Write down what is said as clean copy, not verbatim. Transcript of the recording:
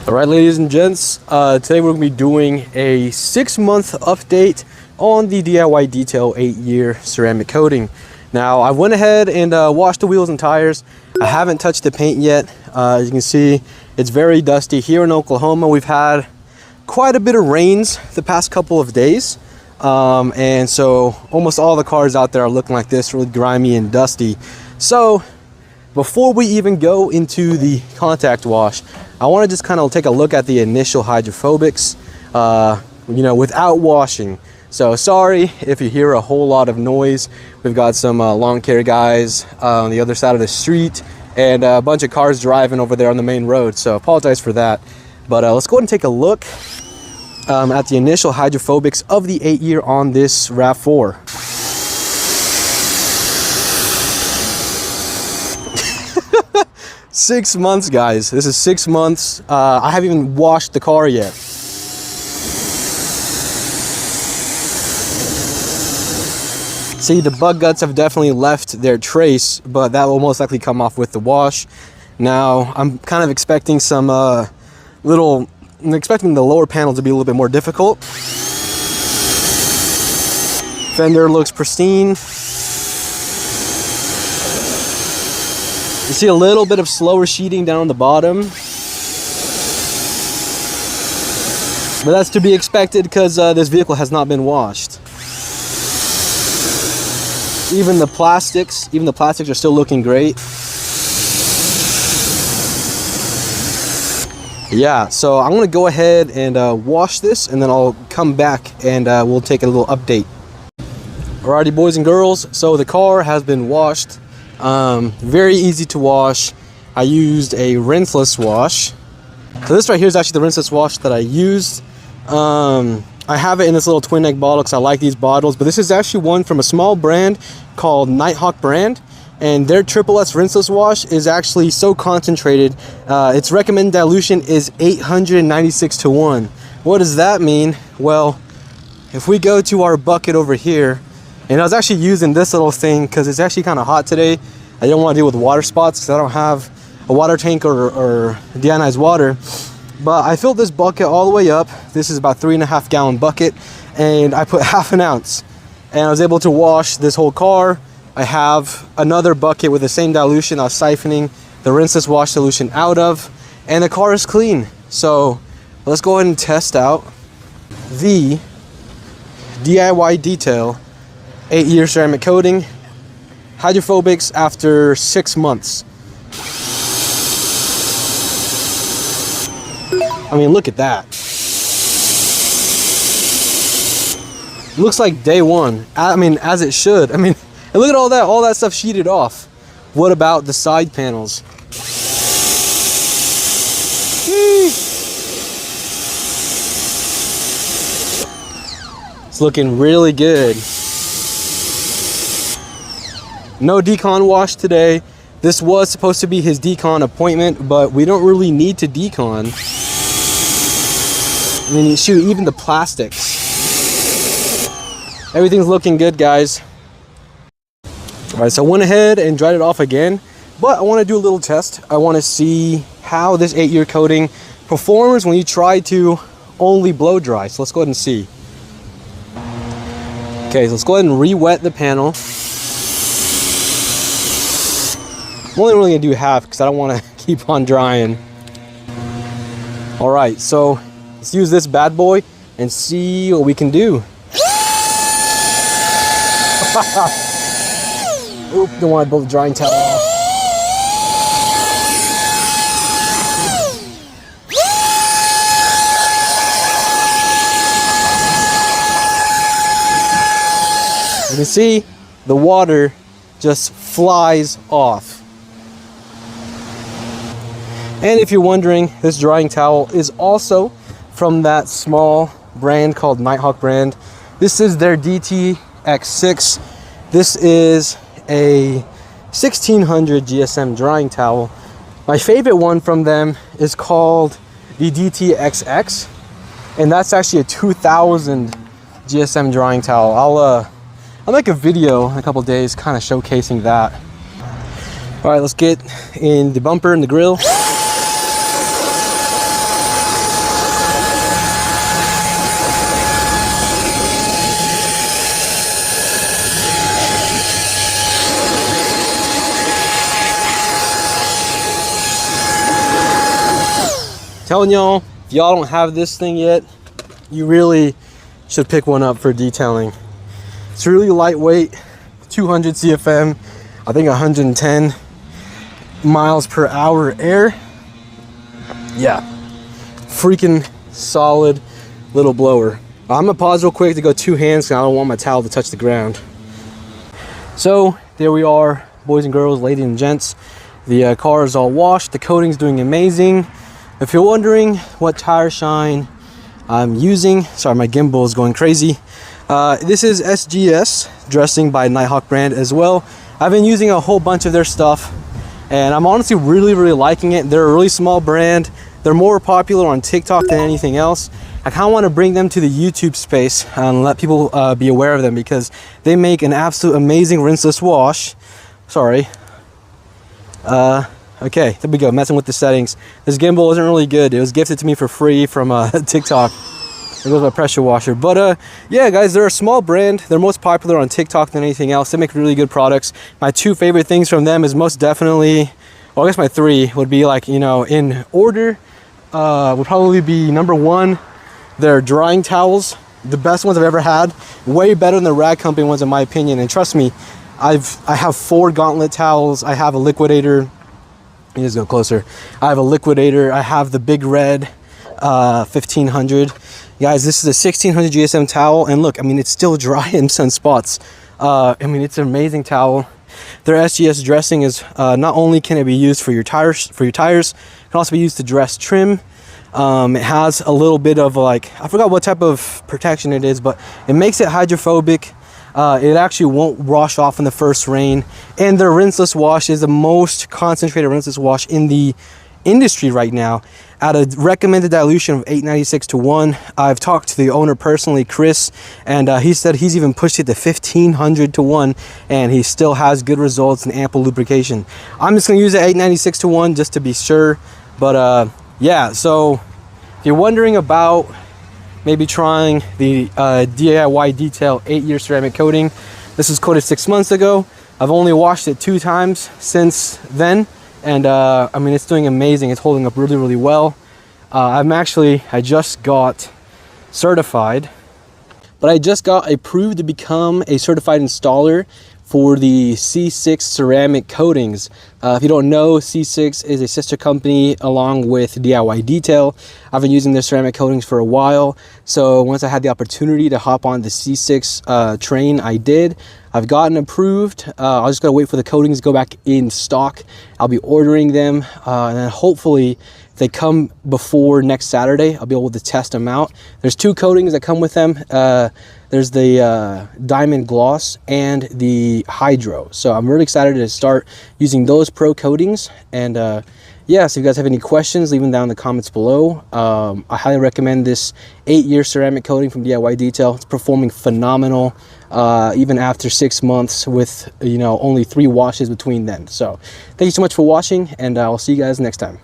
All right, ladies and gents, today we're going to be doing a 6-month update on the DIY Detail 8-year ceramic coating. Now, I went ahead and washed the wheels and tires. I haven't touched the paint yet. As you can see, it's very dusty. Here in Oklahoma, we've had quite a bit of rains the past couple of days. And so almost all the cars out there are looking like this, really grimy and dusty. So before we even go into the contact wash, I want to just kind of take a look at the initial hydrophobics, without washing. So sorry if you hear a whole lot of noise. We've got some lawn care guys on the other side of the street and a bunch of cars driving over there on the main road. So apologize for that. But let's go ahead and take a look at the initial hydrophobics of the 8-year on this RAV4. Six months, guys. This is 6 months. I haven't even washed the car yet. See, the bug guts have definitely left their trace, but that will most likely come off with the wash. Now, I'm kind of expecting some I'm expecting the lower panel to be a little bit more difficult. Fender looks pristine. You see a little bit of slower sheeting down the bottom, but that's to be expected because this vehicle has not been washed. Even the plastics are still looking great. Yeah, so I'm gonna go ahead and wash this, and then I'll come back and we'll take a little update. Alrighty, boys and girls, so the car has been washed. Very easy to wash. I used a rinseless wash. So this right here is actually the rinseless wash that I used. I have it in this little twin neck bottle because I like these bottles, but this is actually one from a small brand called Nighthawk brand, and their triple S rinseless wash is actually so concentrated. Its recommended dilution is 896 to 1. What does that mean? Well, if we go to our bucket over here, and I was actually using this little thing because it's actually kind of hot today. I don't want to deal with water spots because I don't have a water tank or deionized water. But I filled this bucket all the way up. This is about 3.5 gallon bucket, and I put half an ounce. And I was able to wash this whole car. I have another bucket with the same dilution I was siphoning the rinseless wash solution out of, and the car is clean. So let's go ahead and test out the DIY Detail 8-year ceramic coating hydrophobics after 6 months. I mean, look at that. It looks like day one. I mean, as it should. I mean, and look at all that stuff sheeted off. What about the side panels? It's looking really good. No decon wash today. This was supposed to be his decon appointment, but we don't really need to decon. I mean, shoot, even the plastics. Everything's looking good, guys. All right, so I went ahead and dried it off again, but I want to do a little test. I want to see how this 8-year coating performs when you try to only blow dry. So let's go ahead and see. Okay, so let's go ahead and re-wet the panel. I'm only really gonna do half because I don't want to keep on drying. All right, so let's use this bad boy and see what we can do. Oop, don't want to blow the drying towel off. You can see the water just flies off. And if you're wondering, this drying towel is also from that small brand called Nighthawk brand. This is their DTX6. This is a 1600 GSM drying towel. My favorite one from them is called the DTXX, and that's actually a 2000 GSM drying towel. I'll make a video in a couple days kind of showcasing that. All right, let's get in the bumper and the grill. Telling y'all, if y'all don't have this thing yet, you really should pick one up for detailing. It's really lightweight, 200 CFM, I think 110 miles per hour air. Yeah, freaking solid little blower. I'm gonna pause real quick to go 2 hands because I don't want my towel to touch the ground. So there we are, boys and girls, ladies and gents. The car is all washed, the coating's doing amazing. If you're wondering what tire shine I'm using, sorry, my gimbal is going crazy. This is SGS dressing by Nighthawk brand as well. I've been using a whole bunch of their stuff and I'm honestly really liking it. They're a really small brand. They're more popular on TikTok than anything else. I kind of want to bring them to the YouTube space and let people be aware of them because they make an absolute amazing rinseless wash. Sorry. Okay, there we go, messing with the settings. This gimbal isn't really good. It was gifted to me for free from TikTok. There goes my pressure washer. But yeah, guys, they're a small brand. They're most popular on TikTok than anything else. They make really good products. My 2 favorite things from them is most definitely, well, I guess my 3 would be like, you know, in order, would probably be number 1, their drying towels. The best ones I've ever had. Way better than the Rag Company ones in my opinion. And trust me, I have 4 gauntlet towels. I have a liquidator. Let me just go closer. I have a liquidator. I have the Big Red 1500. Guys, this is a 1600 GSM towel, and look, I mean, it's still dry in some spots. I mean, it's an amazing towel. Their SGS dressing is not only can it be used for your tires, it can also be used to dress trim. It has a little bit of like, I forgot what type of protection it is, but it makes it hydrophobic. It actually won't wash off in the first rain, and their rinseless wash is the most concentrated rinseless wash in the industry right now at a recommended dilution of 896 to 1. I've talked to the owner personally, Chris, and he said he's even pushed it to 1500 to 1 and he still has good results and ample lubrication. I'm just going to use it 896 to 1 just to be sure. But yeah, so if you're wondering about maybe trying the DIY Detail 8-year ceramic coating, this was coated 6 months ago. I've only washed it 2 times since then, and I mean, it's doing amazing. It's holding up really well. I just got certified, but I just got approved to become a certified installer for the C6 ceramic coatings. If you don't know, C6 is a sister company along with DIY Detail. I've been using their ceramic coatings for a while, so once I had the opportunity to hop on the C6 train, I did. I've gotten approved. I just gotta wait for the coatings to go back in stock. I'll be ordering them, and then hopefully if they come before next Saturday, I'll be able to test them out. There's 2 coatings that come with them. There's the Diamond Gloss and the Hydro. So I'm really excited to start using those pro coatings. And yeah, so if you guys have any questions, leave them down in the comments below. I highly recommend this 8-year ceramic coating from DIY Detail. It's performing phenomenal, even after 6 months with, you know, only 3 washes between then. So thank you so much for watching, and I'll see you guys next time.